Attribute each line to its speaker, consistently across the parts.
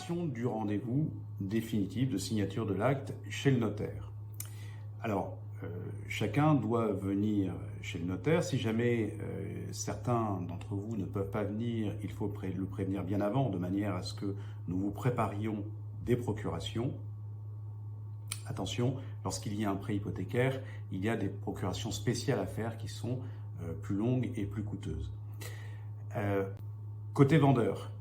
Speaker 1: préparation du rendez-vous définitif de signature de l'acte chez le notaire. Alors, chacun doit venir chez le notaire. Si jamais certains d'entre vous ne peuvent pas venir, il faut le prévenir bien avant, de manière à ce que nous vous préparions des procurations. Attention, lorsqu'il y a un prêt hypothécaire, il y a des procurations spéciales à faire qui sont plus longues et plus coûteuses. Côté vendeur,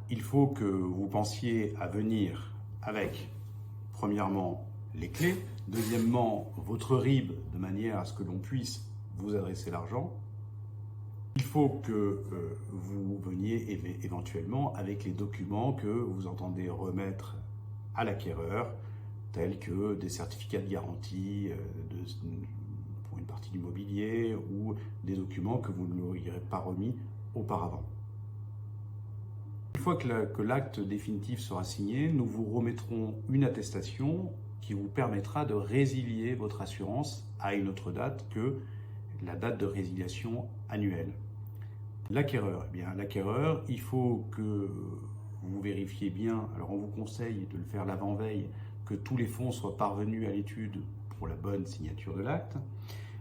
Speaker 1: il faut que vous pensiez à venir avec, premièrement, les clés, deuxièmement, votre RIB, de manière à ce que l'on puisse vous adresser l'argent. Il faut que vous veniez éventuellement avec les documents que vous entendez remettre à l'acquéreur, tels que des certificats de garantie pour une partie du mobilier ou des documents que vous ne lui aurez pas remis auparavant. Une fois que l'acte définitif sera signé, nous vous remettrons une attestation qui vous permettra de résilier votre assurance à une autre date que la date de résiliation annuelle. L'acquéreur, l'acquéreur, il faut que vous vérifiez bien, alors on vous conseille de le faire l'avant-veille, que tous les fonds soient parvenus à l'étude pour la bonne signature de l'acte.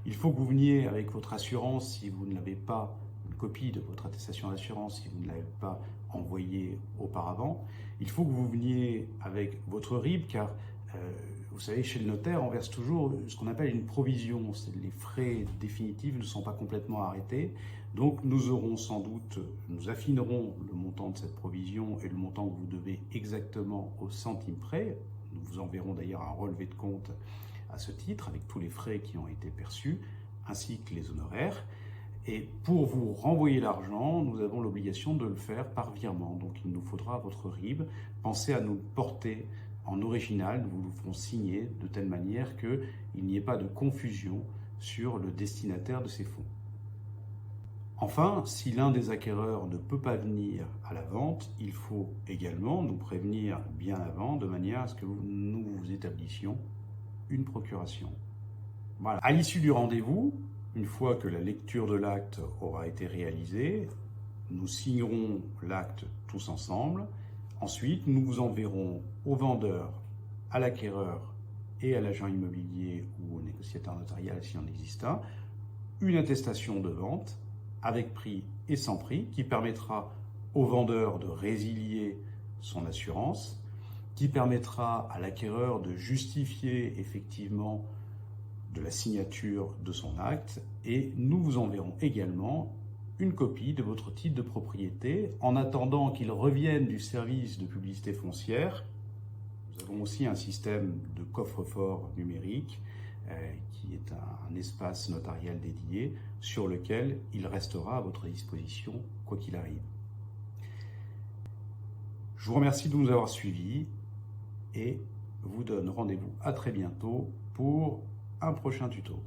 Speaker 1: Il faut que vous veniez avec votre assurance si vous ne l'avez pas, une copie de votre attestation d'assurance si vous ne l'avez pas envoyée auparavant. Il faut que vous veniez avec votre RIB car vous savez, chez le notaire, on verse toujours ce qu'on appelle une provision. Les frais définitifs ne sont pas complètement arrêtés. Donc nous affinerons le montant de cette provision et le montant que vous devez exactement au centime près. Nous vous enverrons d'ailleurs un relevé de compte à ce titre avec tous les frais qui ont été perçus ainsi que les honoraires. Et pour vous renvoyer l'argent, nous avons l'obligation de le faire par virement. Donc il nous faudra votre RIB. Pensez à nous le porter en original, nous vous le ferons signer de telle manière qu'il n'y ait pas de confusion sur le destinataire de ces fonds. Enfin, si l'un des acquéreurs ne peut pas venir à la vente, il faut également nous prévenir bien avant, de manière à ce que nous vous établissions une procuration. Voilà. À l'issue du rendez-vous, une fois que la lecture de l'acte aura été réalisée, nous signerons l'acte tous ensemble. Ensuite, nous vous enverrons au vendeur, à l'acquéreur et à l'agent immobilier ou au négociateur notarial s'il en existe un, une attestation de vente avec prix et sans prix qui permettra au vendeur de résilier son assurance, qui permettra à l'acquéreur de justifier effectivement de la signature de son acte et nous vous enverrons également une copie de votre titre de propriété en attendant qu'il revienne du service de publicité foncière. Nous avons aussi un système de coffre-fort numérique qui est un espace notarial dédié sur lequel il restera à votre disposition quoi qu'il arrive. Je vous remercie de nous avoir suivis et vous donne rendez-vous à très bientôt pour un prochain tuto.